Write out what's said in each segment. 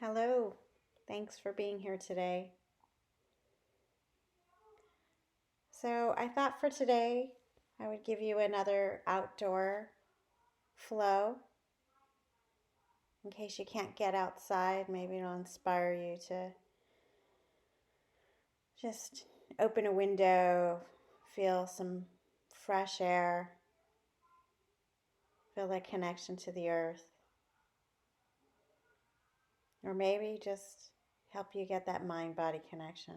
Hello, thanks for being here today. So, I thought for today I would give you another outdoor flow in case you can't get outside. Maybe it'll inspire you to just open a window, feel some fresh air, feel that connection to the earth, or maybe just help you get that mind body connection.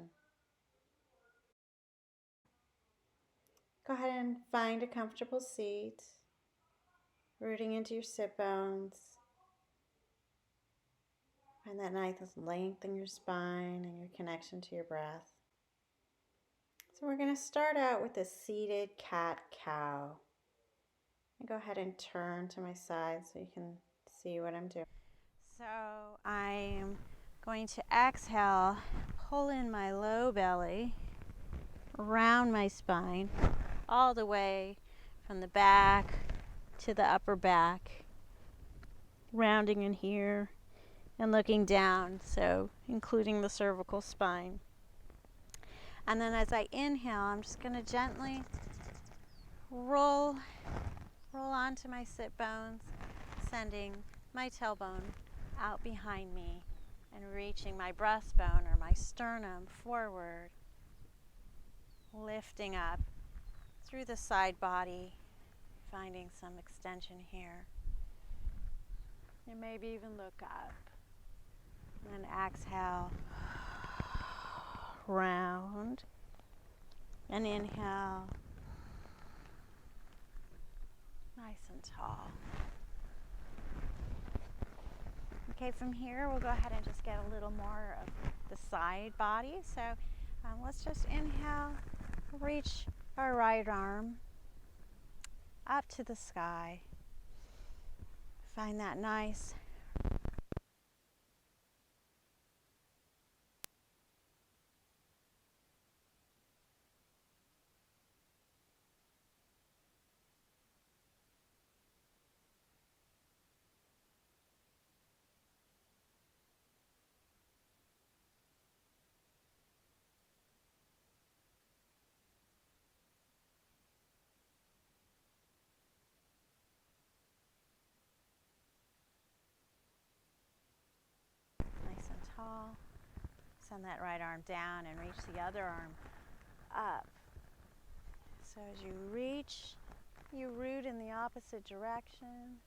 Go ahead and find a comfortable seat, rooting into your sit bones. Find that nice length in your spine and your connection to your breath. So we're going to start out with a seated cat-cow. Go ahead and turn to my side so you can see what I'm doing. So I am going to exhale, pull in my low belly, around my spine, all the way from the back to the upper back, rounding in here and looking down, so including the cervical spine. And then as I inhale, I'm just going to gently roll onto my sit bones, sending my tailbone out behind me and reaching my breastbone or my sternum forward, lifting up through the side body, finding some extension here. And maybe even look up. And then exhale, round, and inhale, nice and tall. Okay, from here we'll go ahead and just get a little more of the side body. So let's just inhale, reach our right arm up to the sky. Find that nice and tall. Send that right arm down and reach the other arm up. So as you reach, you root in the opposite direction.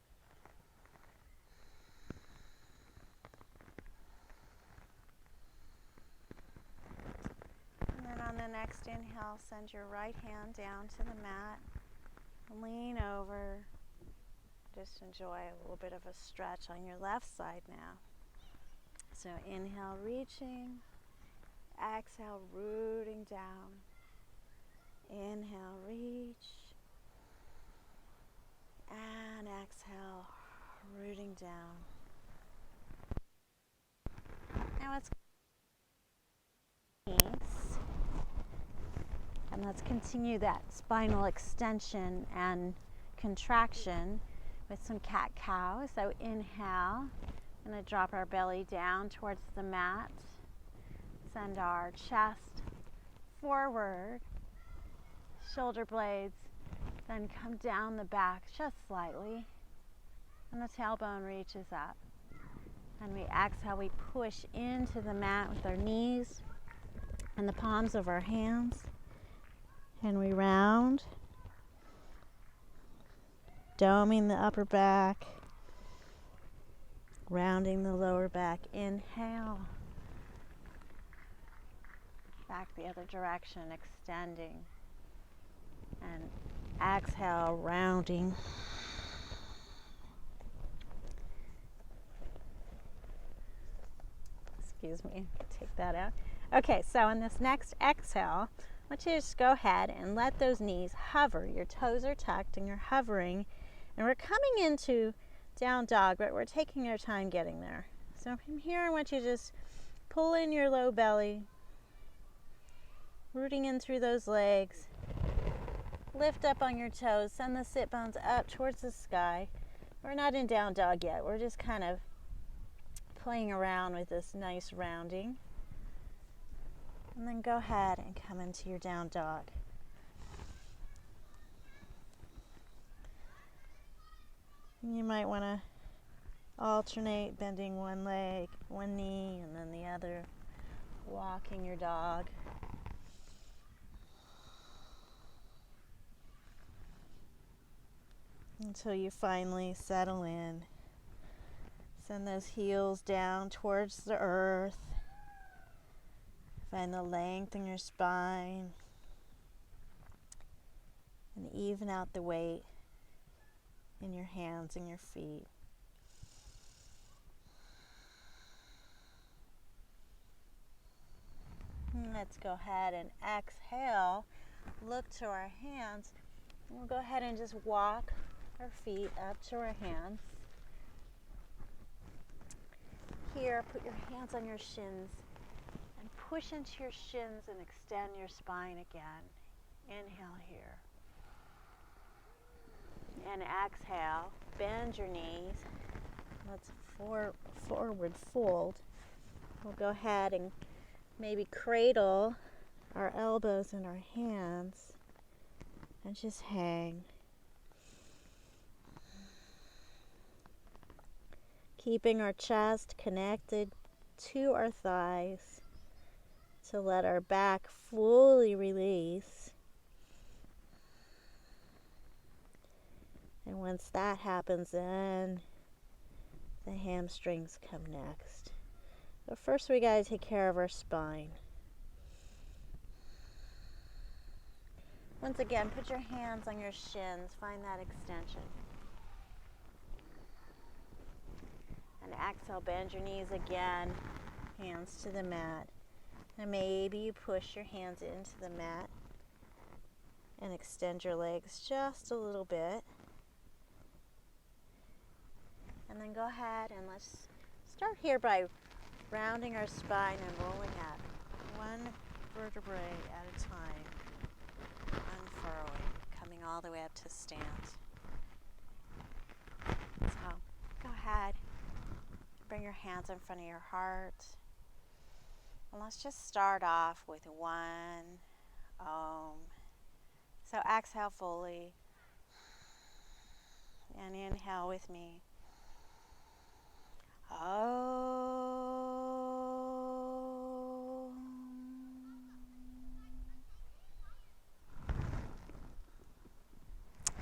And then on the next inhale, send your right hand down to the mat. Lean over. Just enjoy a little bit of a stretch on your left side now. So inhale, reaching. Exhale, rooting down. Inhale, reach. And exhale, rooting down. Now let's and let's continue that spinal extension and contraction with some cat-cow. So inhale, I'm going to drop our belly down towards the mat. Send our chest forward, shoulder blades, then come down the back just slightly, and the tailbone reaches up. And we exhale, we push into the mat with our knees and the palms of our hands. And we round, doming the upper back, rounding the lower back. Inhale, back the other direction, extending. And exhale, rounding. Excuse me, take that out. Okay, so in this next exhale, I want you to just go ahead and let those knees hover. Your toes are tucked and you're hovering. And we're coming into down dog, but we're taking our time getting there. So from here, I want you to just pull in your low belly, rooting in through those legs. Lift up on your toes, send the sit bones up towards the sky. We're not in down dog yet. We're just kind of playing around with this nice rounding. And then go ahead and come into your down dog. And you might want to alternate bending one leg, one knee, and then the other, walking your dog. Until you finally settle in. Send those heels down towards the earth. Find the length in your spine. And even out the weight in your hands and your feet. And let's go ahead and exhale. Look to our hands. We'll go ahead and just walk our feet up to our hands. Here, put your hands on your shins and push into your shins and extend your spine again. Inhale here. And exhale, bend your knees. Let's forward fold. We'll go ahead and maybe cradle our elbows in our hands and just hang. Keeping our chest connected to our thighs to let our back fully release. And once that happens, then the hamstrings come next. But first we gotta take care of our spine. Once again, put your hands on your shins, find that extension. And exhale, bend your knees again, hands to the mat. And maybe you push your hands into the mat and extend your legs just a little bit. And then go ahead and let's start here by rounding our spine and rolling up one vertebrae at a time, unfurrowing, coming all the way up to stand. So go ahead, bring your hands in front of your heart, and let's just start off with one Om. So exhale fully and inhale with me. Om.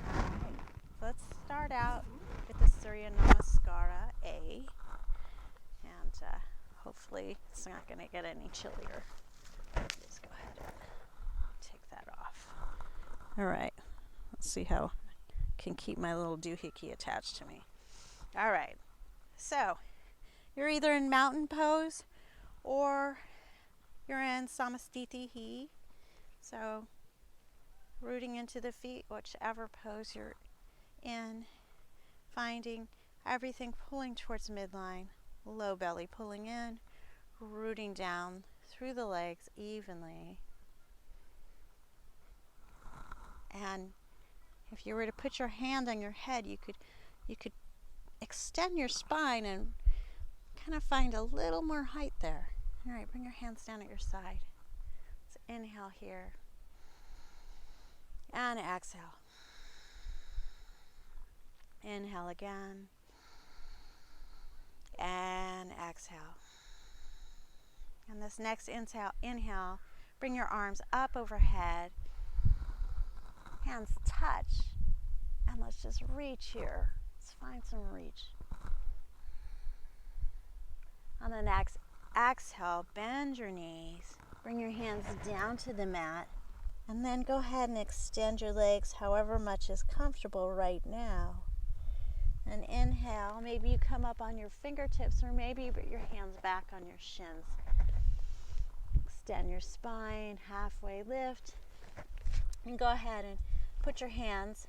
Alright, let's start out with the Surya Namaskara A. And hopefully it's not going to get any chillier. Just go ahead and take that off. Alright, let's see how I can keep my little doohickey attached to me. Alright, so you're either in mountain pose or you're in Samastitihi. So rooting into the feet, whichever pose you're in, finding everything pulling towards midline, low belly pulling in, rooting down through the legs evenly. And if you were to put your hand on your head, you could extend your spine and kind of find a little more height there. All right, bring your hands down at your side. So inhale here. And exhale. Inhale again. And exhale. And this next inhale, bring your arms up overhead. Hands touch. And let's just reach here. Let's find some reach. On the next exhale, bend your knees. Bring your hands down to the mat. And then go ahead and extend your legs however much is comfortable right now. And inhale, maybe you come up on your fingertips or maybe you put your hands back on your shins. Extend your spine, halfway lift. And go ahead and put your hands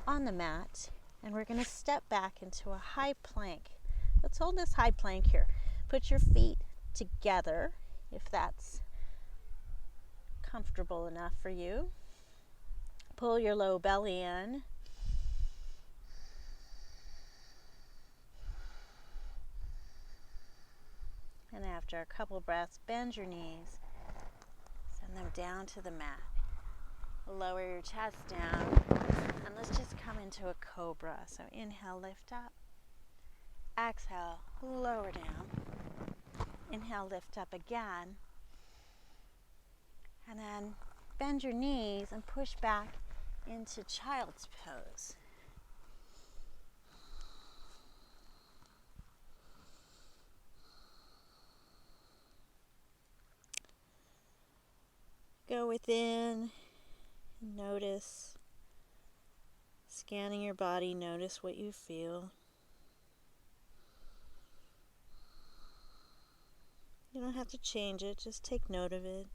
on the mat. And we're going to step back into a high plank. Let's hold this high plank here. Put your feet together if that's comfortable enough for you. Pull your low belly in. And after a couple breaths, bend your knees. Send them down to the mat. Lower your chest down. And let's just come into a cobra. So inhale, lift up. Exhale, lower down. Inhale, lift up again. And then bend your knees and push back into child's pose. Go within and notice, scanning your body, notice what you feel. You don't have to change it, just take note of it.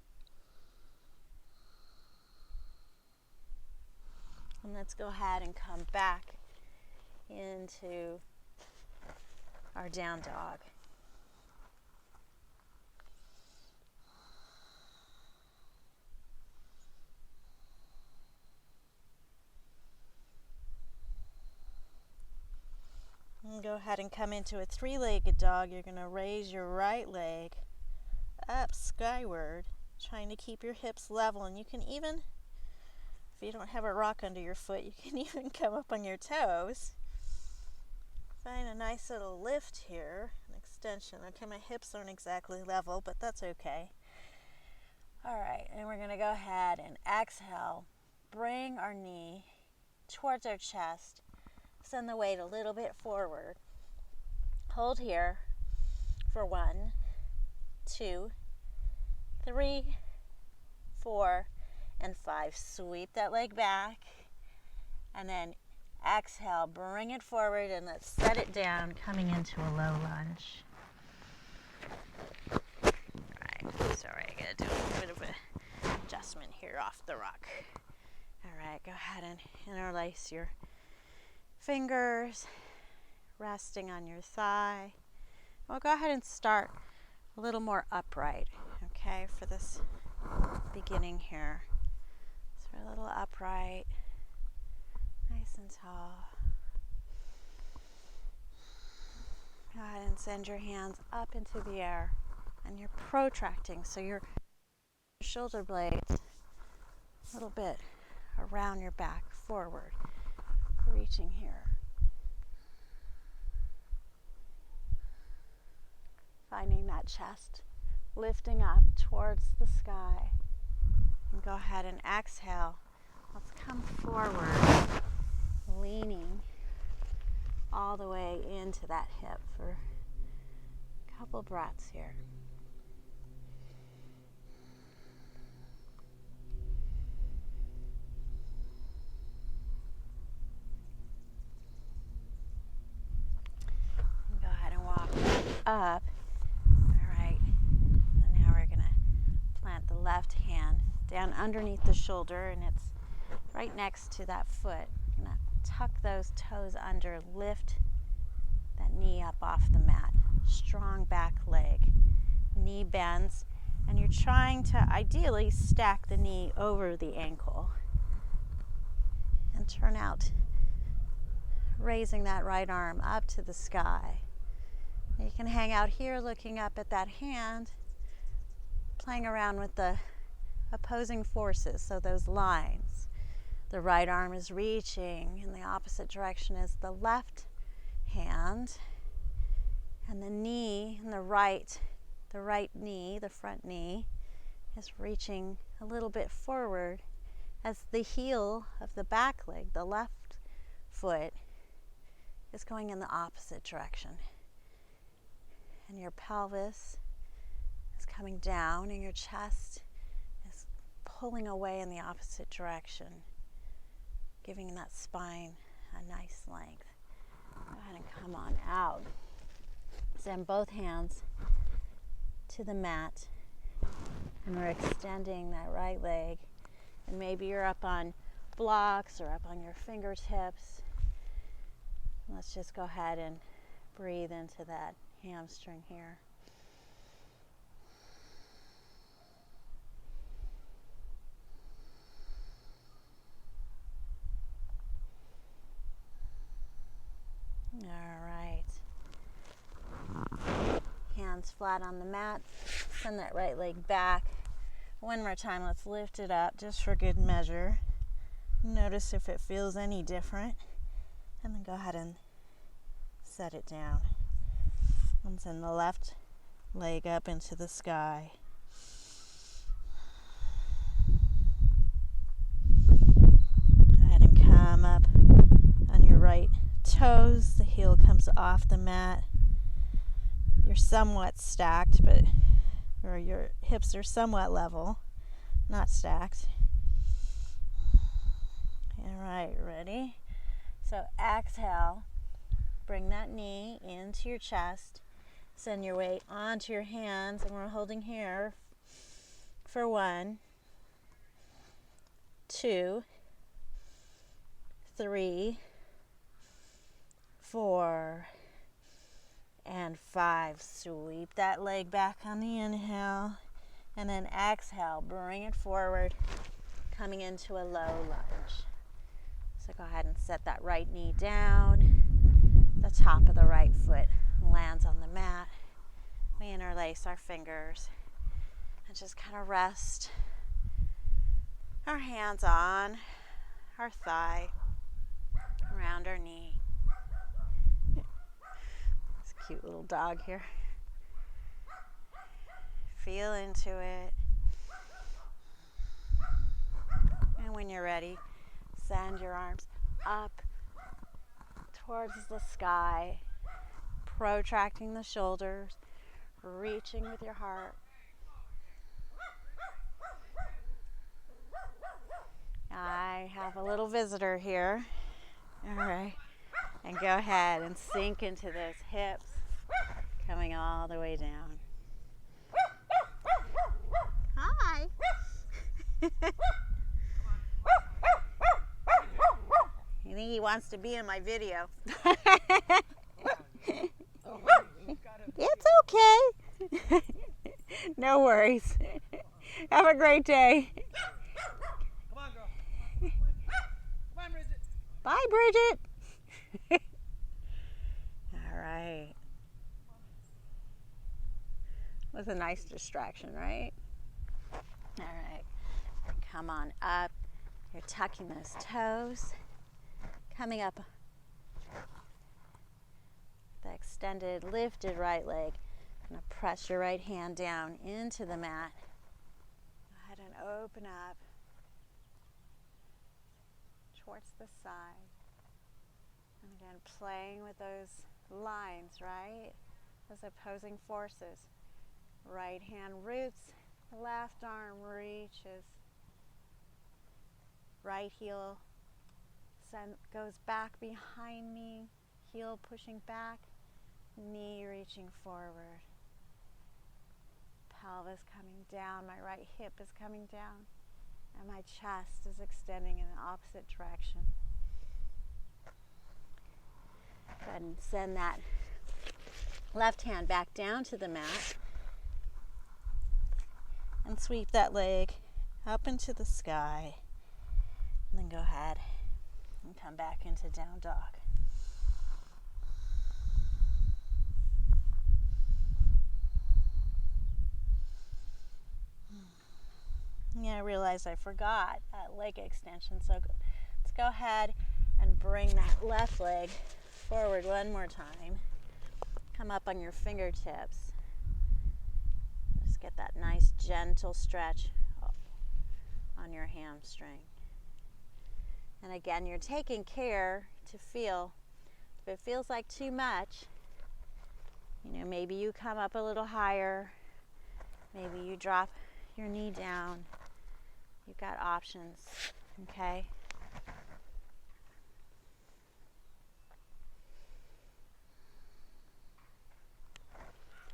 And let's go ahead and come back into our down dog. And go ahead and come into a three-legged dog. You're going to raise your right leg up skyward, trying to keep your hips level. And you can even, if you don't have a rock under your foot, you can even come up on your toes. Find a nice little lift here, an extension. Okay, my hips aren't exactly level, but that's okay. All right, and we're going to go ahead and exhale. Bring our knee towards our chest. Send the weight a little bit forward. Hold here for 1, 2, 3, 4, and 5. Sweep that leg back. And then exhale, bring it forward, and let's set it down, coming into a low lunge. Alright, sorry, I gotta do a little bit of an adjustment here off the rock. Alright, go ahead and interlace your fingers, resting on your thigh. We'll go ahead and start a little more upright, okay, for this beginning here. So we're a little upright, nice and tall. Go ahead and send your hands up into the air, and you're protracting, so your shoulder blades a little bit around your back, forward, reaching here. Finding that chest lifting up towards the sky. And go ahead and exhale. Let's come forward, leaning all the way into that hip for a couple breaths here. And go ahead and walk up. All right. And now we're going to plant the left hand down underneath the shoulder, and it's right next to that foot. You're going to tuck those toes under, lift that knee up off the mat. Strong back leg. Knee bends, and you're trying to ideally stack the knee over the ankle and turn out, raising that right arm up to the sky. You can hang out here looking up at that hand, playing around with the opposing forces, so those lines. The right arm is reaching in the opposite direction as the left hand, and the knee in the right knee, the front knee, is reaching a little bit forward as the heel of the back leg, the left foot, is going in the opposite direction. And your pelvis is coming down, and your chest is pulling away in the opposite direction, giving that spine a nice length. Go ahead and come on out. Send both hands to the mat, and we're extending that right leg. And maybe you're up on blocks or up on your fingertips. Let's just go ahead and breathe into that hamstring here. All right. hands flat on the mat. Send that right leg back. One more time, let's lift it up just for good measure. Notice if it feels any different. And then go ahead and set it down. And send the left leg up into the sky. Go ahead and come up on your right toes. The heel comes off the mat. You're somewhat stacked, or your hips are somewhat level, not stacked. All right, ready? So exhale, bring that knee into your chest. Send your weight onto your hands, and we're holding here for 1, 2, 3, 4, and 5. Sweep that leg back on the inhale, and then exhale, bring it forward, coming into a low lunge. So go ahead and set that right knee down. The top of the right foot lands on the mat. We interlace our fingers and just kind of rest our hands on our thigh, around our knee. This cute little dog here. Feel into it. And when you're ready, send your arms up towards the sky, protracting the shoulders, reaching with your heart. I have a little visitor here. All right. And go ahead and sink into those hips, coming all the way down. Hi. I think he wants to be in my video. It's okay. No worries. Have a great day. Come on, girl. Come on, Bridget. Bye, Bridget. All right. Was a nice distraction, right? All right. Come on up. You're tucking those toes. Coming up. The extended, lifted right leg. Gonna press your right hand down into the mat. Go ahead and open up towards the side. And again, playing with those lines, right? Those opposing forces. Right hand roots, left arm reaches. Right heel goes back behind me, heel pushing back, knee reaching forward. Pelvis coming down, my right hip is coming down, and my chest is extending in the opposite direction. Go ahead and send that left hand back down to the mat, and sweep that leg up into the sky, and then go ahead and come back into down dog. Yeah, I realized I forgot that leg extension, so let's go ahead and bring that left leg forward one more time. Come up on your fingertips. Just get that nice gentle stretch on your hamstring. And again, you're taking care to feel. If it feels like too much, maybe you come up a little higher. Maybe you drop your knee down. You've got options, okay?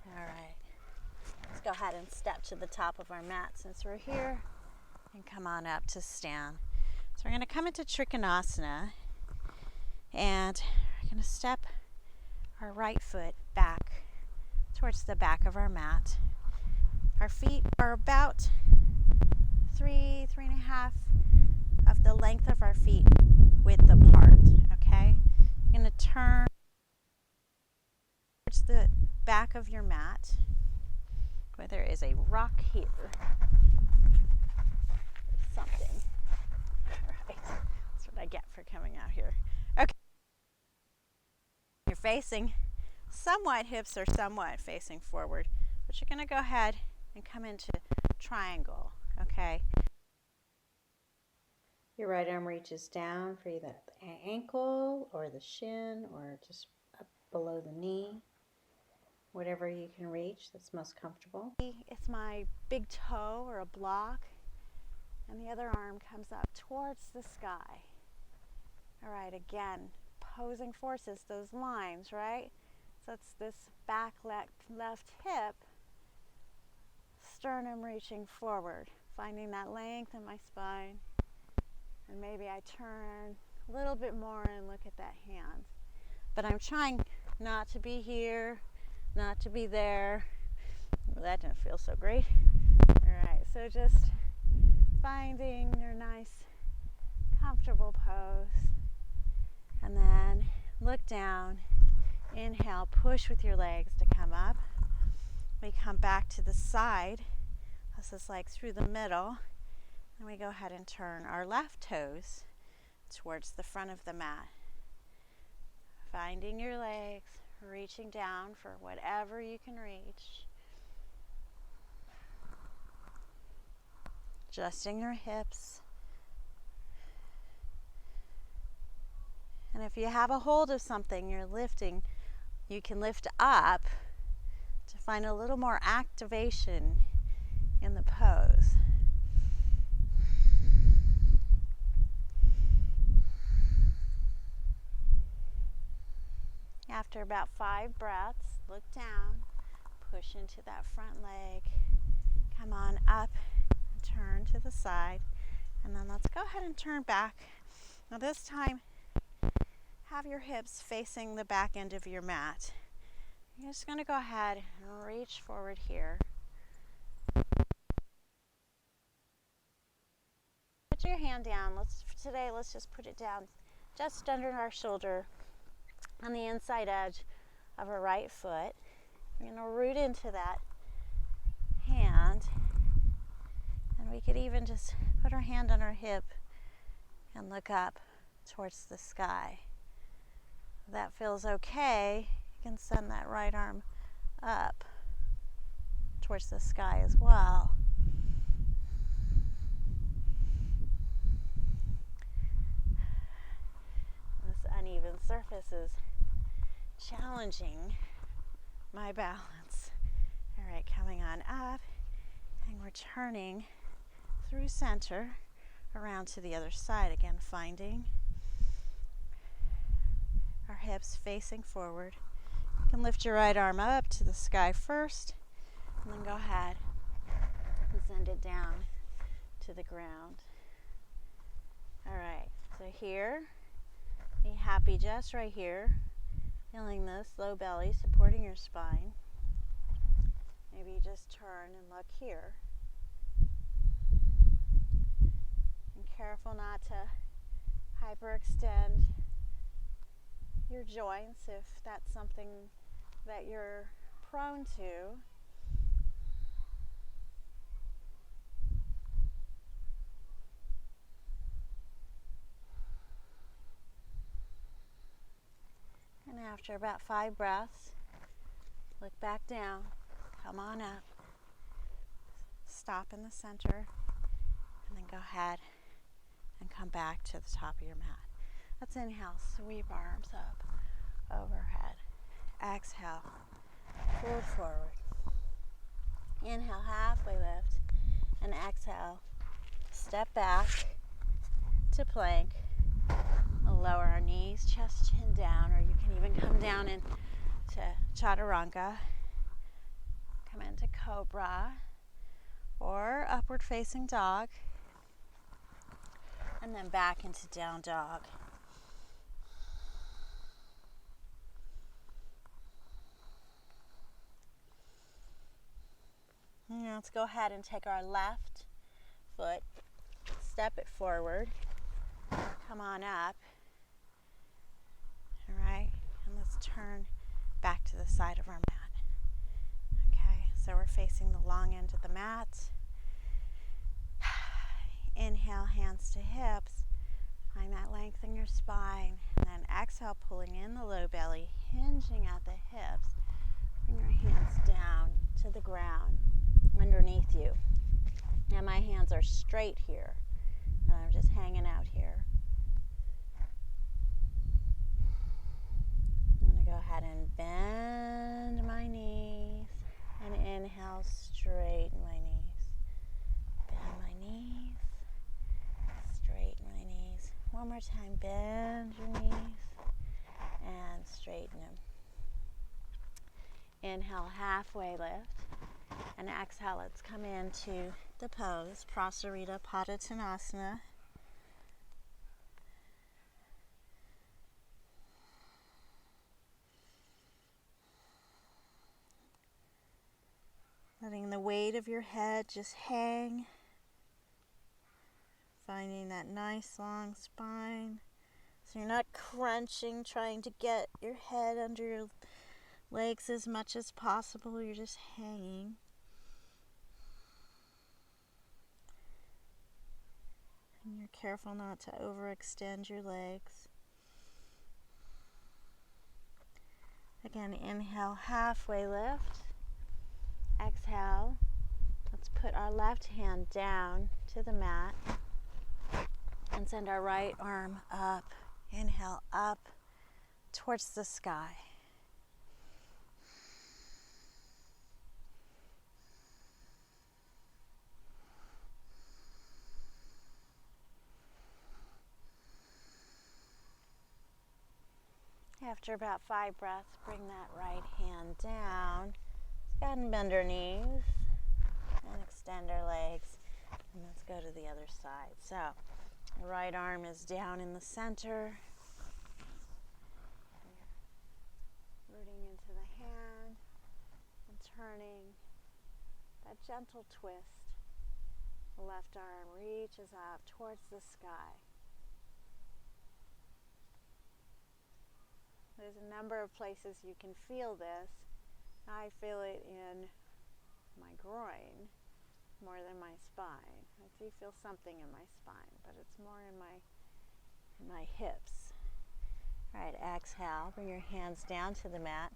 All right. Let's go ahead and step to the top of our mat since we're here, and come on up to stand. So we're going to come into Trikonasana, and we're going to step our right foot back towards the back of our mat. Our feet are about 3.5 of the length of our feet width apart, okay? You're going to turn towards the back of your mat. But there is a rock here. Something. All right. That's what I get for coming out here. Okay. You're facing somewhat, hips are somewhat facing forward, but you're going to go ahead and come into triangle, okay? Your right arm reaches down for either the ankle or the shin or just up below the knee, whatever you can reach that's most comfortable. It's my big toe or a block, and the other arm comes up towards the sky. All right, again, opposing forces, those lines, right? So it's this back left hip, sternum reaching forward, finding that length in my spine. And maybe I turn a little bit more and look at that hand. But I'm trying not to be here, not to be there. Well, that didn't feel so great. All right, so just finding your nice, comfortable pose. And then look down. Inhale, push with your legs to come up. We come back to the side. This is like through the middle. And we go ahead and turn our left toes towards the front of the mat. Finding your legs, reaching down for whatever you can reach. Adjusting your hips. And if you have a hold of something you're lifting, you can lift up to find a little more activation in the pose. After about 5 breaths, look down, push into that front leg, come on up, and turn to the side, and then let's go ahead and turn back. Now this time, have your hips facing the back end of your mat. You're just going to go ahead and reach forward here. Put your hand down. Let's just put it down just under our shoulder on the inside edge of our right foot. We're going to root into that hand, and we could even just put our hand on our hip and look up towards the sky. If that feels okay, you can send that right arm up towards the sky as well. This uneven surface is challenging my balance. All right, coming on up, and we're turning through center around to the other side. Again, finding our hips facing forward. You can lift your right arm up to the sky first, and then go ahead and send it down to the ground. All right, so here, be happy just right here. Feeling this low belly supporting your spine. Maybe you just turn and look here. And careful not to hyperextend your joints if that's something that you're prone to. And after about 5 breaths, look back down, come on up, stop in the center, and then go ahead and come back to the top of your mat. Let's inhale, sweep arms up, overhead. Exhale, fold forward. Inhale, halfway lift, and exhale, step back to plank. We'll lower our knees, chest, chin down, or you can even come down into chaturanga. Come into cobra or upward facing dog, and then back into down dog. Now let's go ahead and take our left foot, step it forward, come on up. All right, and let's turn back to the side of our mat. Okay, So we're facing the long end of the mat. Inhale, hands to hips. Find that length in your spine. And then exhale, pulling in the low belly, hinging at the hips. Bring your hands down to the ground underneath you. And my hands are straight here. And I'm just hanging out here. I'm going to go ahead and bend my knees. And inhale, straighten my knees. Bend my knees. Straighten my knees. One more time, bend your knees. And straighten them. Inhale, halfway lift. And exhale, let's come into the pose, Prasarita Padottanasana. Letting the weight of your head just hang. Finding that nice long spine. So you're not crunching, trying to get your head under your legs as much as possible. You're just hanging. And you're careful not to overextend your legs. Again, inhale, halfway lift. Exhale. Let's put our left hand down to the mat and send our right arm up. Inhale, up towards the sky. After about 5 breaths, bring that right hand down. Let's go ahead and bend our knees and extend our legs. And let's go to the other side. So, the right arm is down in the center. Rooting into the hand and turning. That gentle twist. The left arm reaches up towards the sky. There's a number of places you can feel this. I feel it in my groin more than my spine. I do feel something in my spine, but it's more in my hips. All right, exhale. Bring your hands down to the mat.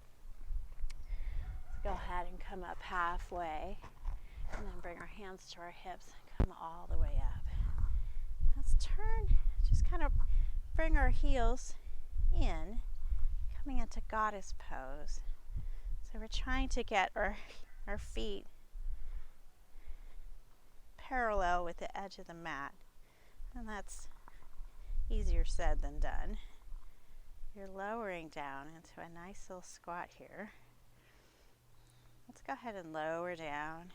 Let's go ahead and come up halfway. And then bring our hands to our hips. Come all the way up. Let's turn. Just kind of bring our heels in. Coming into goddess pose. So we're trying to get our feet parallel with the edge of the mat. And that's easier said than done. You're lowering down into a nice little squat here. Let's go ahead and lower down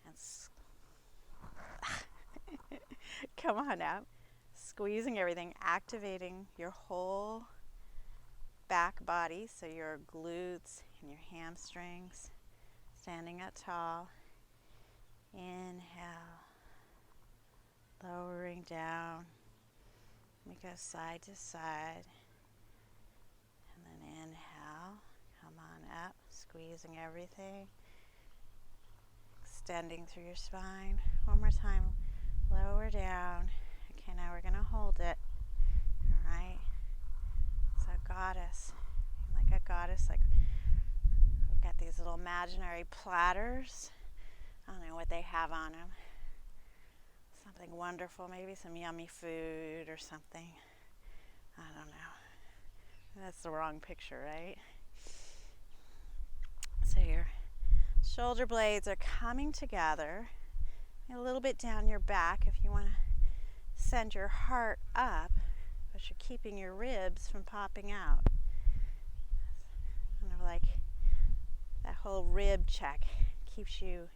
and come on up. Squeezing everything, activating your whole back body, so your glutes and your hamstrings. Standing up tall. Inhale. Lowering down. We go side to side. And then inhale. Come on up. Squeezing everything. Extending through your spine. One more time. Lower down. Okay, now we're going to hold it. All right. So goddess. Like a goddess. Like we've got these little imaginary platters. I don't know what they have on them. Something wonderful. Maybe some yummy food or something. I don't know. That's the wrong picture, right? So your shoulder blades are coming together. A little bit down your back if you want to send your heart up, but you're keeping your ribs from popping out. Kind of like that whole rib check keeps you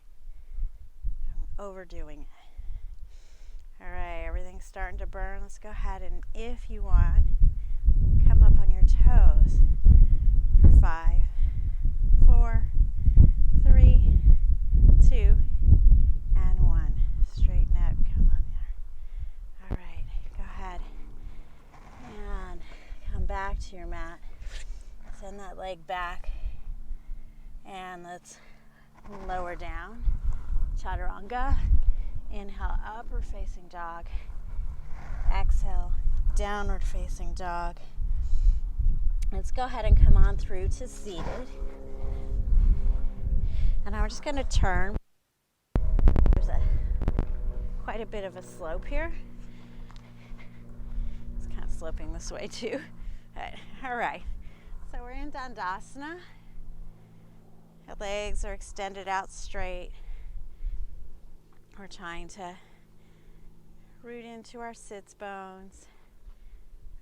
from overdoing it. All right, everything's starting to burn. Let's go ahead and, if you want, come up on your toes for 5, 4, 3, 2, and 1. Straighten up. Come on there. All right, go ahead and come back to your mat. Send that leg back, and let's Lower down, chaturanga. Inhale, upward facing dog. Exhale, downward facing dog. Let's go ahead and come on through to seated. And I'm just going to turn. There's quite a bit of a slope here. It's kind of sloping this way too. All right. So we're in Dandasana. Our legs are extended out straight. We're trying to root into our sits bones.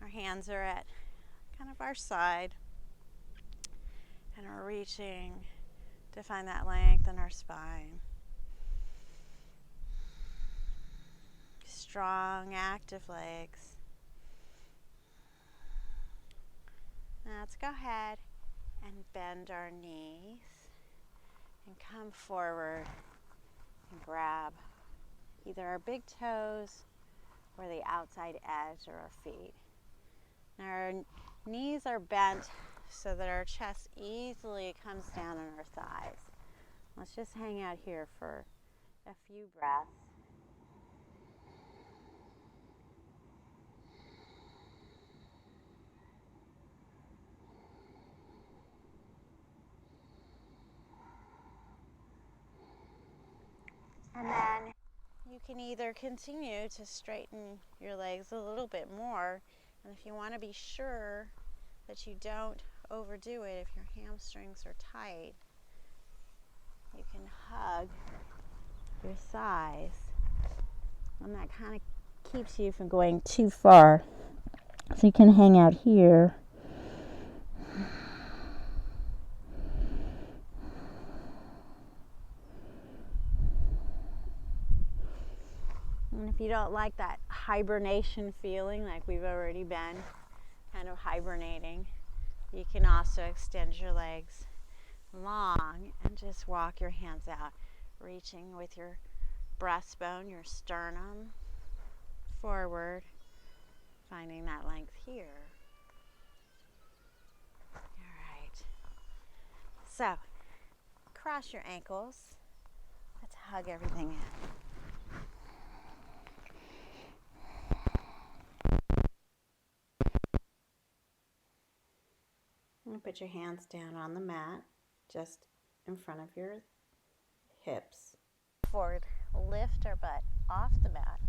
Our hands are at kind of our side. And we're reaching to find that length in our spine. Strong, active legs. Now let's go ahead and bend our knees and come forward and grab either our big toes or the outside edge of our feet. Now our knees are bent so that our chest easily comes down on our thighs. Let's just hang out here for a few breaths. And then you can either continue to straighten your legs a little bit more, and if you want to be sure that you don't overdo it, if your hamstrings are tight, you can hug your thighs, and that kind of keeps you from going too far. So you can hang out here. And if you don't like that hibernation feeling, like we've already been kind of hibernating, you can also extend your legs long and just walk your hands out, reaching with your breastbone, your sternum forward, finding that length here. All right. So, cross your ankles. Let's hug everything in. And put your hands down on the mat, just in front of your hips. Forward, lift our butt off the mat.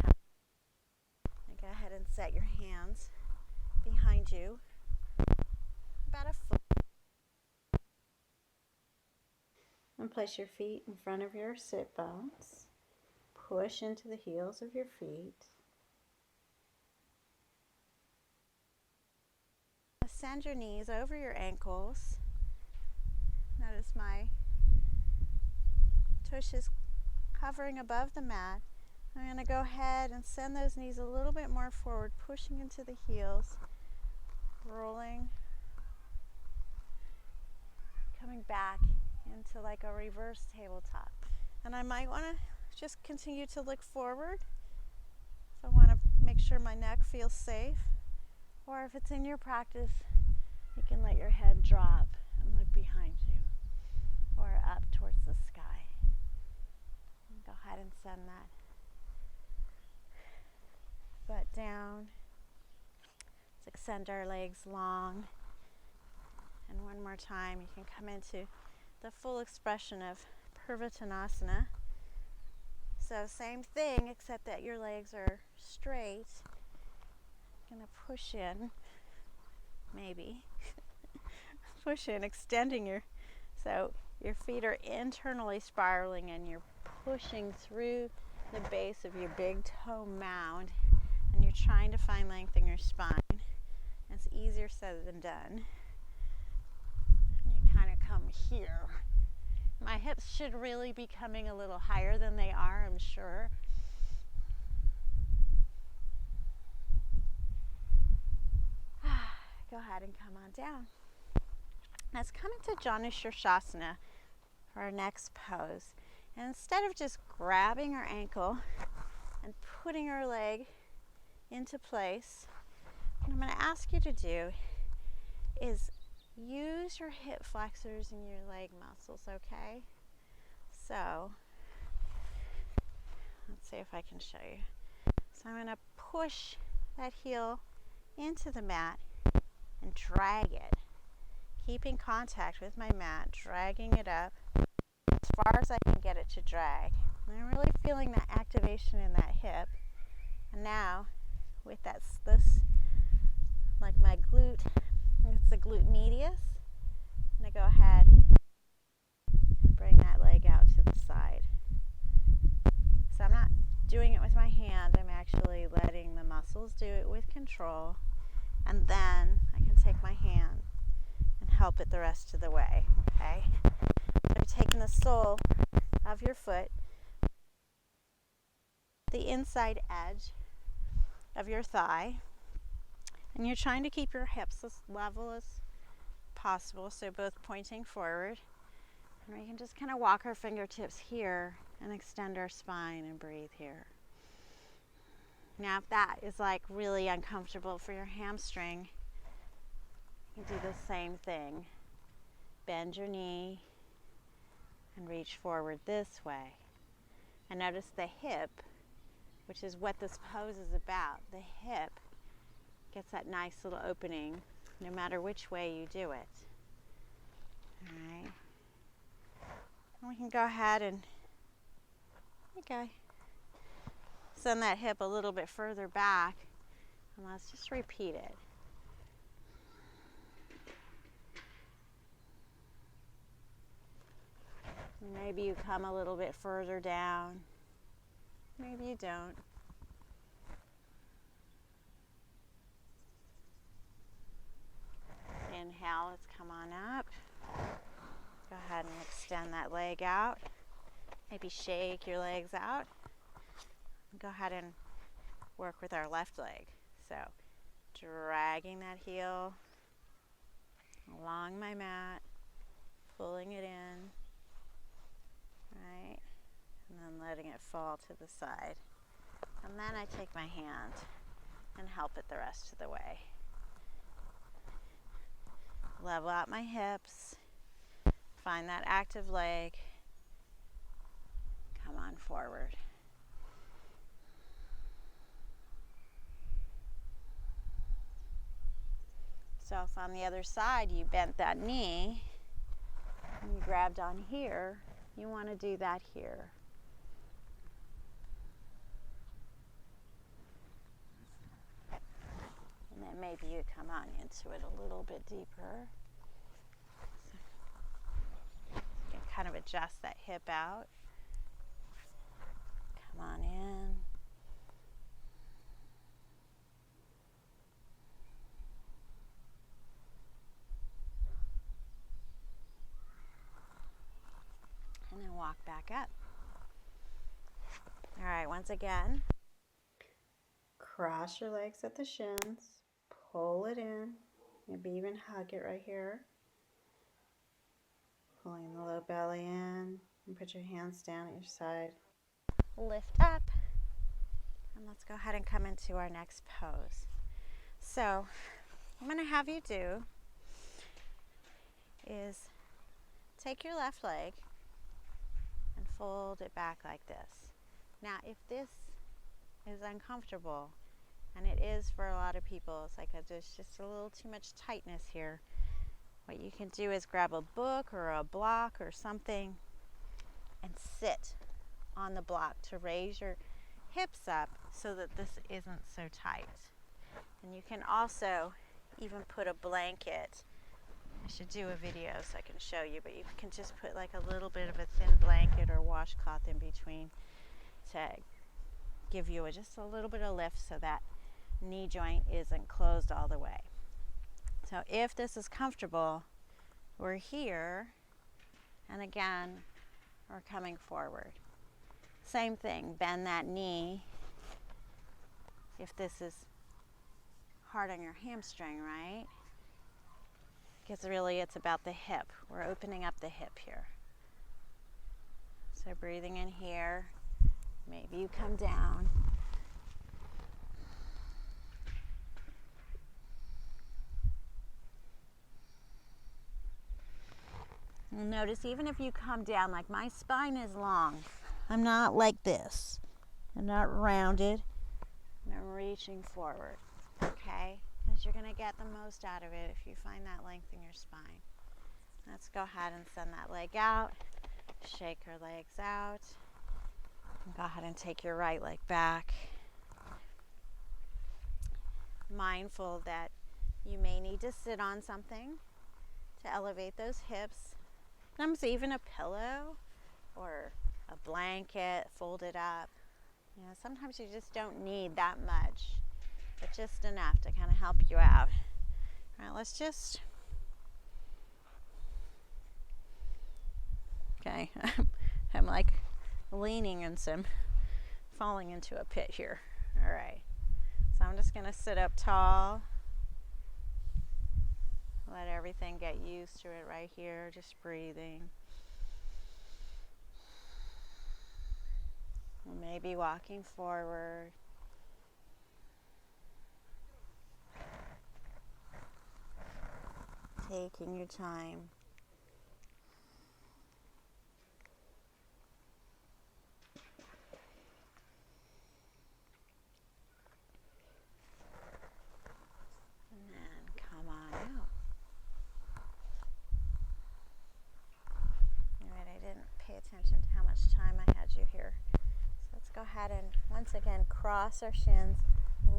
And go ahead and set your hands behind you, about a foot. And place your feet in front of your sit bones. Push into the heels of your feet. Send your knees over your ankles. Notice my tush is hovering above the mat. I'm going to go ahead and send those knees a little bit more forward, pushing into the heels, rolling, coming back into like a reverse tabletop. And I might want to just continue to look forward if I want to make sure my neck feels safe. Or if it's in your practice, you can let your head drop and look behind you or up towards the sky. And go ahead and send that butt down. Let's extend our legs long. And one more time, you can come into the full expression of Purvottanasana. So same thing, except that your legs are straight. Gonna push in, maybe. Push in, extending so your feet are internally spiraling and you're pushing through the base of your big toe mound and you're trying to find length in your spine. It's easier said than done. And you kind of come here. My hips should really be coming a little higher than they are, I'm sure. Go ahead and come on down. Let's come into Janu Shirshasana for our next pose. And instead of just grabbing our ankle and putting our leg into place, what I'm going to ask you to do is use your hip flexors and your leg muscles, okay? So, let's see if I can show you. So I'm going to push that heel into the mat and drag it. Keeping contact with my mat, dragging it up as far as I can get it to drag. And I'm really feeling that activation in that hip. And now, with this, like my glute, it's the glute medius, I'm going to go ahead and bring that leg out to the side. So I'm not doing it with my hand, I'm actually letting the muscles do it with control. And then I can take my hand and help it the rest of the way, okay? You're taking the sole of your foot, the inside edge of your thigh, and you're trying to keep your hips as level as possible, so both pointing forward. And we can just kind of walk our fingertips here and extend our spine and breathe here. Now, if that is like really uncomfortable for your hamstring, you can do the same thing. Bend your knee and reach forward this way. And notice the hip, which is what this pose is about. The hip gets that nice little opening no matter which way you do it. All right. And we can go ahead and send that hip a little bit further back, and let's just repeat it. Maybe you come a little bit further down. Maybe you don't. Inhale, let's come on up. Go ahead and extend that leg out. Maybe shake your legs out. Go ahead and work with our left leg. So, dragging that heel along my mat, pulling it in, right? And then letting it fall to the side. And then I take my hand and help it the rest of the way. Level out my hips. Find that active leg. Come on forward. So if on the other side you bent that knee and you grabbed on here, you want to do that here. And then maybe you come on into it a little bit deeper. So you can kind of adjust that hip out. Come on in. And then walk back up. All right, once again, cross your legs at the shins, pull it in, maybe even hug it right here. Pulling the low belly in, and put your hands down at your side. Lift up, and let's go ahead and come into our next pose. So, what I'm going to have you do is take your left leg and fold it back like this. Now, if this is uncomfortable, and it is for a lot of people, it's like there's just a little too much tightness here, what you can do is grab a book or a block or something and sit on the block to raise your hips up so that this isn't so tight. And you can also even put a blanket. I should do a video so I can show you, but you can just put like a little bit of a thin blanket or washcloth in between to give you just a little bit of lift so that knee joint isn't closed all the way. So if this is comfortable, we're here, and again, we're coming forward. Same thing, bend that knee if this is hard on your hamstring, right? Because really it's about the hip. We're opening up the hip here. So breathing in here, maybe you come down. You'll notice even if you come down, like my spine is long. I'm not like this. I'm not rounded. And I'm reaching forward, okay? Because you're going to get the most out of it if you find that length in your spine. Let's go ahead and send that leg out. Shake her legs out. And go ahead and take your right leg back. Mindful that you may need to sit on something to elevate those hips. Sometimes even a pillow or a blanket folded up. You know, sometimes you just don't need that much, but just enough to kind of help you out. All right, let's just, okay, I'm like leaning and some falling into a pit here. All right, so I'm just gonna sit up tall. Let everything get used to it right here, just breathing. Maybe walking forward. Taking your time. And then come on out. All right, I didn't pay attention to how much time I had you here. Let's go ahead and once again cross our shins,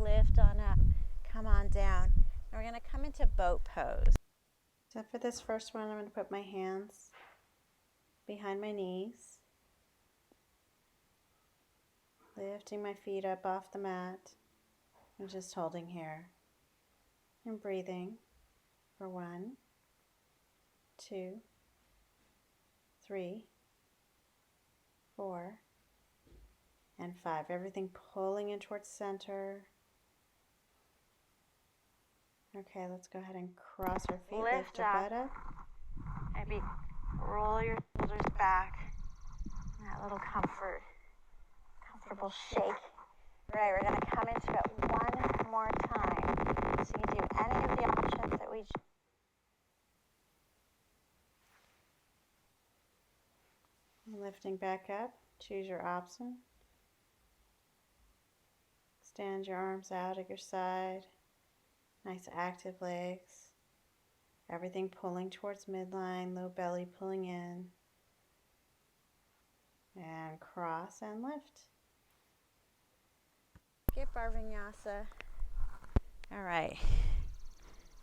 lift on up, come on down. And we're going to come into boat pose. So for this first one, I'm going to put my hands behind my knees, lifting my feet up off the mat and just holding here and breathing for 1, 2, 3, 4, and 5. Everything pulling in towards center. Okay, let's go ahead and cross our feet. Lift our butt up. Maybe roll your shoulders back. That little comfortable shake. All right, we're going to come into it one more time. So you can do any of the options that we lifting back up. Choose your option. Extend your arms out at your side. Nice active legs. Everything pulling towards midline, low belly pulling in. And cross and lift. Get our vinyasa. All right.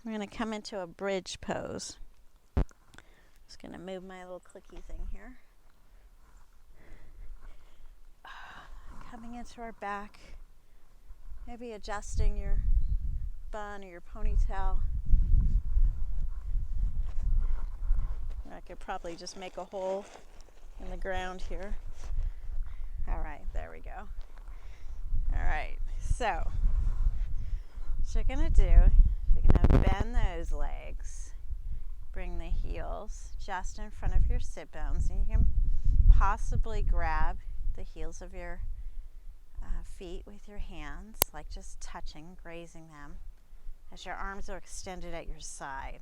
We're going to come into a bridge pose. Just going to move my little clicky thing here. Coming into our back. Maybe adjusting your bun or your ponytail. I could probably just make a hole in the ground here. All right, there we go. All right, so what you're gonna do, you're gonna bend those legs, bring the heels just in front of your sit bones, and you can possibly grab the heels of your feet with your hands, like just touching, grazing them, as your arms are extended at your side.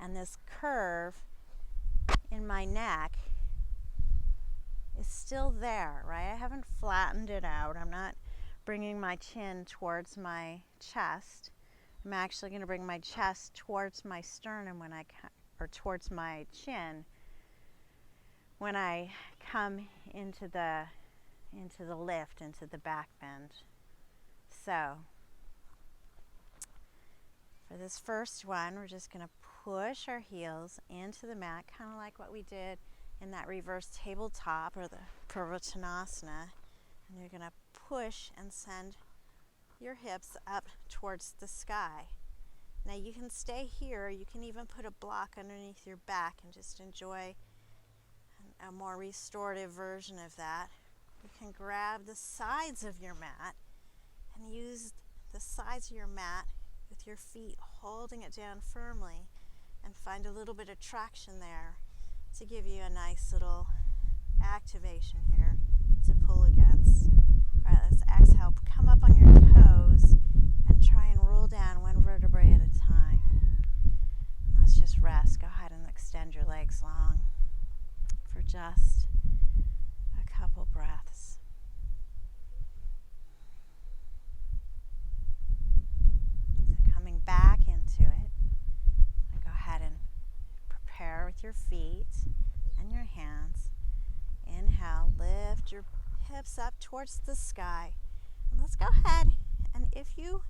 And this curve in my neck is still there, right? I haven't flattened it out. I'm not bringing my chin towards my chest. I'm actually going to bring my chest towards my sternum or towards my chin when I come into the lift, into the back bend. So for this first one, we're just going to push our heels into the mat, kind of like what we did in that reverse tabletop or the Purvottanasana. And you're going to push and send your hips up towards the sky. Now you can stay here. You can even put a block underneath your back and just enjoy a more restorative version of that. You can grab the sides of your mat and use the sides of your mat with your feet holding it down firmly, and find a little bit of traction there to give you a nice little activation here to pull against. All right, let's exhale. Come up on your toes and try and roll down one vertebrae at a time. And let's just rest. Go ahead and extend your legs. your feet and your hands. Inhale, lift your hips up towards the sky. And let's go ahead, and if you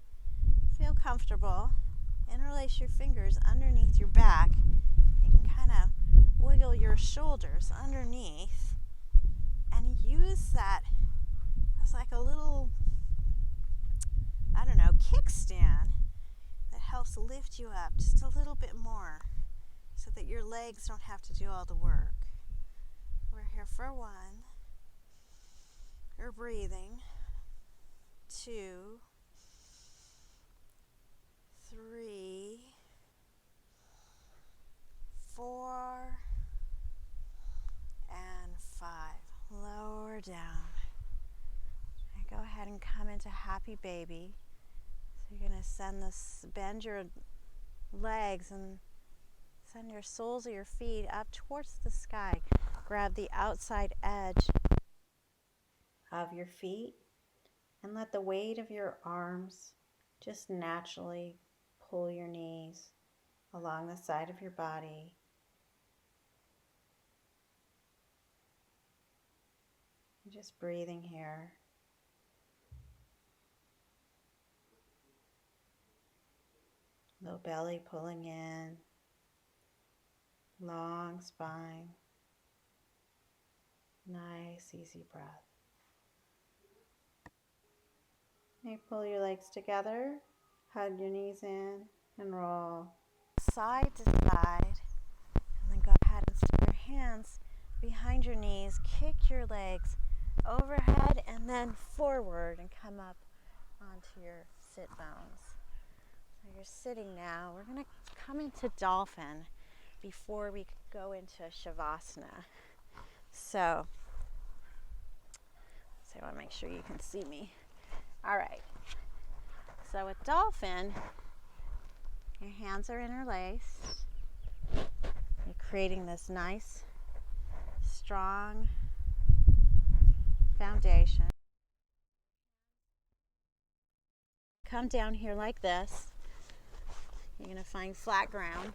feel comfortable, interlace your fingers underneath your back. You can kind of wiggle your shoulders underneath and use that as like a little, I don't know, kickstand that helps lift you up just a little bit more so that your legs don't have to do all the work. We're here for 1. You're breathing. 2, 3, 4, and 5. Lower down. And go ahead and come into happy baby. So you're going to bend your legs and send your soles of your feet up towards the sky. Grab the outside edge of your feet and let the weight of your arms just naturally pull your knees along the side of your body. You're just breathing here. Low belly pulling in, long spine, nice easy breath. Now pull your legs together, hug your knees in, and roll side to side. And then go ahead and stick your hands behind your knees, kick your legs overhead and then forward and come up onto your sit bones. So you're sitting now. We're going to come into dolphin before we go into Shavasana. So I want to make sure you can see me. All right. So with dolphin, your hands are interlaced. You're creating this nice, strong foundation. Come down here like this. You're going to find flat ground.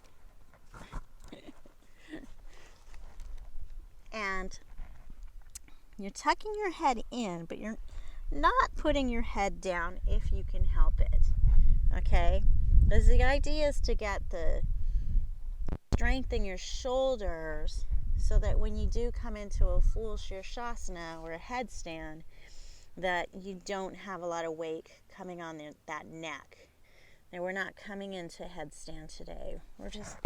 And you're tucking your head in, but you're not putting your head down if you can help it. Okay? Because the idea is to get the strength in your shoulders so that when you do come into a full Shirshasana or a headstand, that you don't have a lot of weight coming on that neck. Now, we're not coming into headstand today. We're just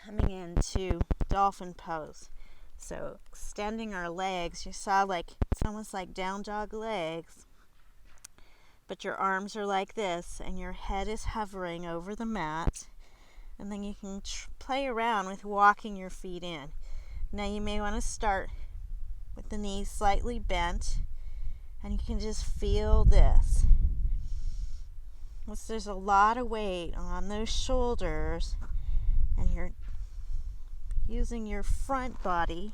coming into dolphin pose. So extending our legs, you saw like it's almost like down dog legs, but your arms are like this and your head is hovering over the mat, and then you can play around with walking your feet in. Now you may want to start with the knees slightly bent, and you can just feel this. There's a lot of weight on those shoulders, and you're using your front body.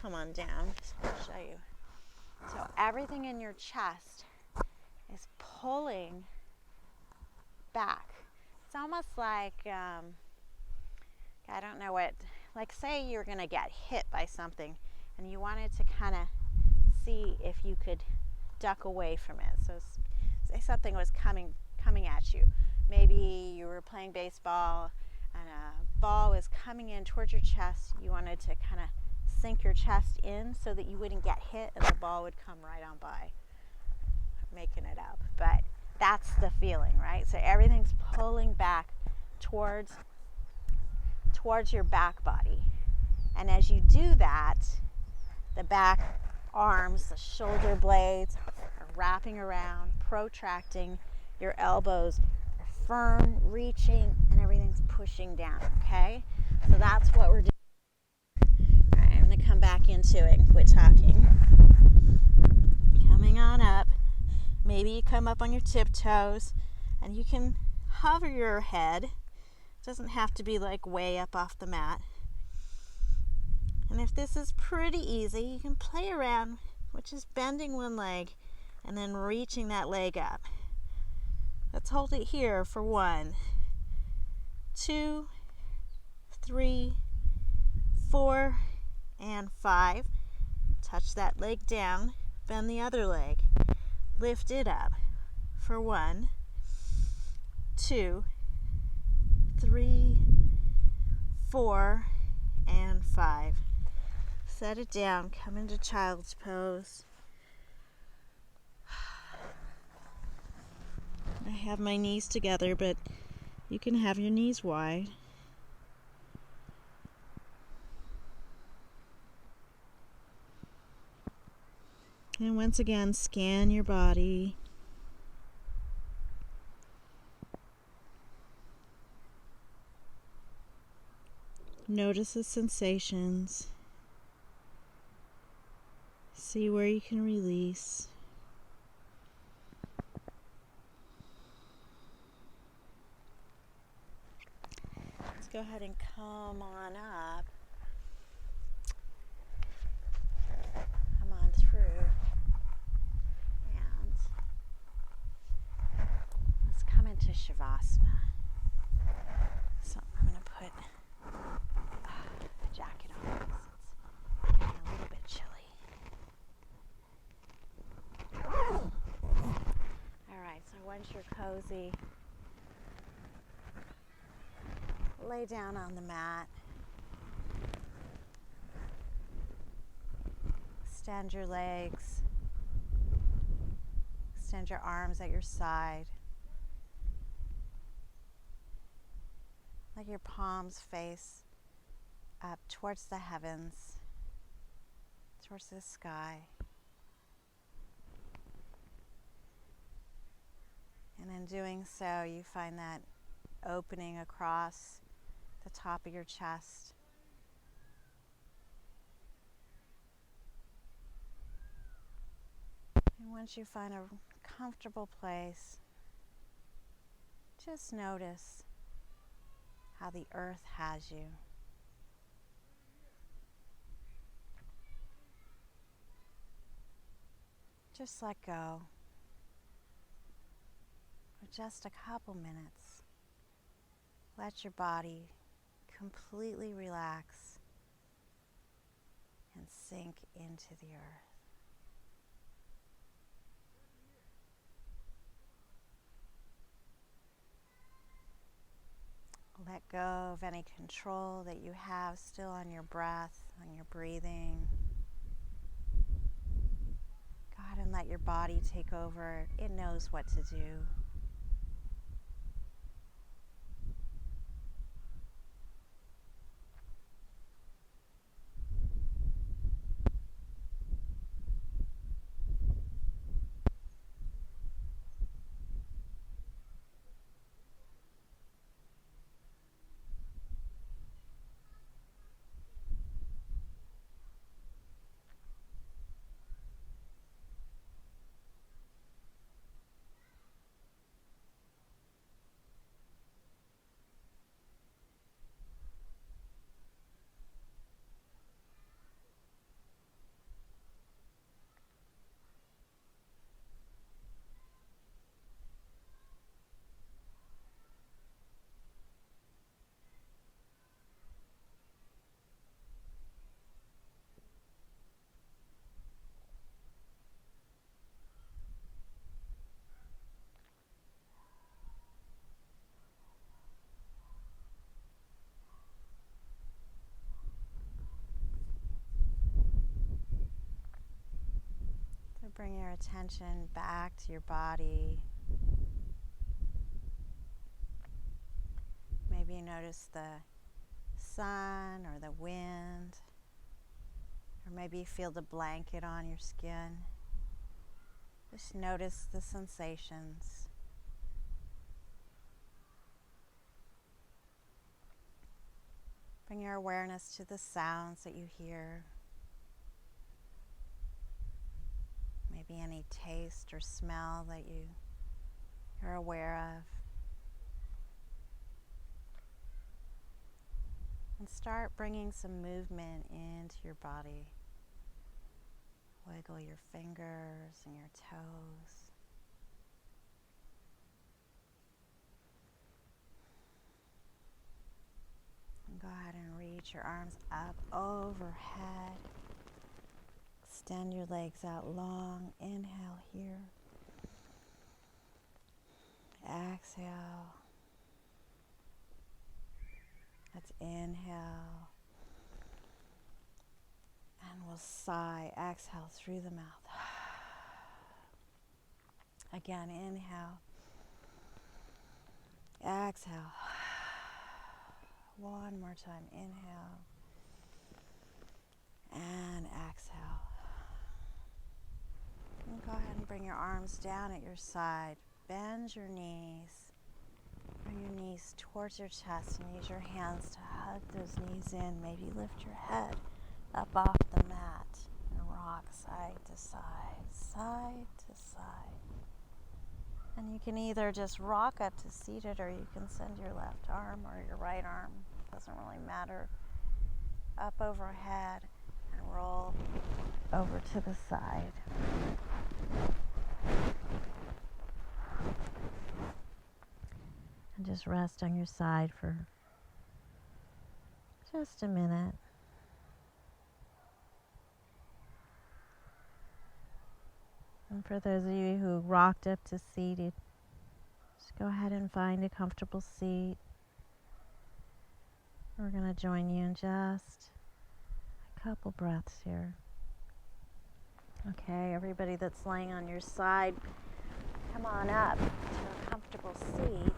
Come on down, I'll show you. So everything in your chest is pulling back. It's almost like, I don't know what, like say you're going to get hit by something and you wanted to kind of see if you could duck away from it. So say something was coming at you. Maybe you were playing baseball and a ball was coming in towards your chest. You wanted to kind of sink your chest in so that you wouldn't get hit and the ball would come right on by. I'm making it up, but that's the feeling, right? So everything's pulling back towards your back body. And as you do that, the back arms, the shoulder blades are wrapping around, protracting. Your elbows are firm, reaching, and everything's pushing down, okay? So that's what we're doing. All right, I'm going to come back into it and quit talking. Coming on up. Maybe you come up on your tiptoes, and you can hover your head. It doesn't have to be like way up off the mat. And if this is pretty easy, you can play around with just bending one leg and then reaching that leg up. Let's hold it here for 1, 2, 3, 4, and 5. Touch that leg down, bend the other leg, lift it up for 1, 2, 3, 4, and 5. Set it down, come into child's pose. I have my knees together, but you can have your knees wide. And once again, scan your body. Notice the sensations. See where you can release. Let's go ahead and come on up. Come on through. And let's come into Shavasana. So I'm going to put a jacket on because it's getting a little bit chilly. Alright, so once you're cozy, lay down on the mat. Extend your legs. Extend your arms at your side. Let your palms face up towards the heavens, towards the sky. And in doing so, you find that opening across the top of your chest. And once you find a comfortable place, just notice how the earth has you. Just let go for just a couple minutes. Let your body completely relax and sink into the earth. Let go of any control that you have still on your breath, on your breathing. Go ahead and let your body take over. It knows what to do. So bring your attention back to your body. Maybe you notice the sun or the wind, or maybe you feel the blanket on your skin. Just notice the sensations. Bring your awareness to the sounds that you hear. Maybe any taste or smell that you're aware of. And start bringing some movement into your body. Wiggle your fingers and your toes. And go ahead and reach Reach your arms up overhead. Extend your legs out long. Inhale here. Exhale. Let's inhale. And we'll sigh. Exhale through the mouth. Again, inhale. Exhale. One more time. Inhale. And exhale. And go ahead and bring your arms down at your side. Bend your knees. Bring your knees towards your chest and use your hands to hug those knees in. Maybe lift your head up off the mat and rock side to side, side to side. And you can either just rock up to seated, or you can send your left arm or your right arm, doesn't really matter, up overhead and roll over to the side. And just rest on your side for just a minute. And for those of you who rocked up to seated, just go ahead and find a comfortable seat. We're going to join you in just a couple breaths here. Okay, everybody that's laying on your side, come on up to a comfortable seat.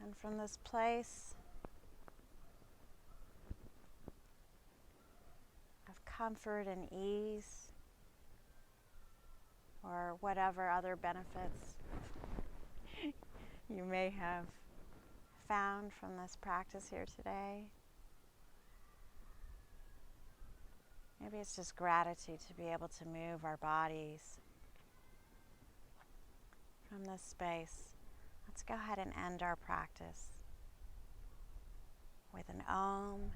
And from this place of comfort and ease, or whatever other benefits you may have found from this practice here today, maybe it's just gratitude to be able to move our bodies from this space. Let's go ahead and end our practice with an Om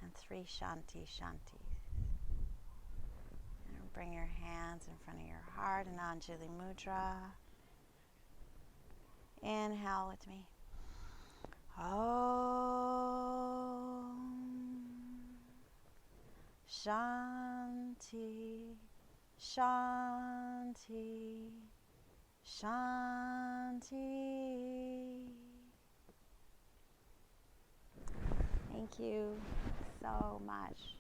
and 3 Shanti Shantis. And bring your hands in front of your heart in Anjali Mudra. Inhale with me. Om Shanti Shanti Shanti. Thank you so much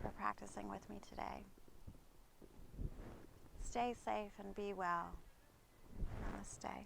for practicing with me today. Stay safe and be well. Namaste.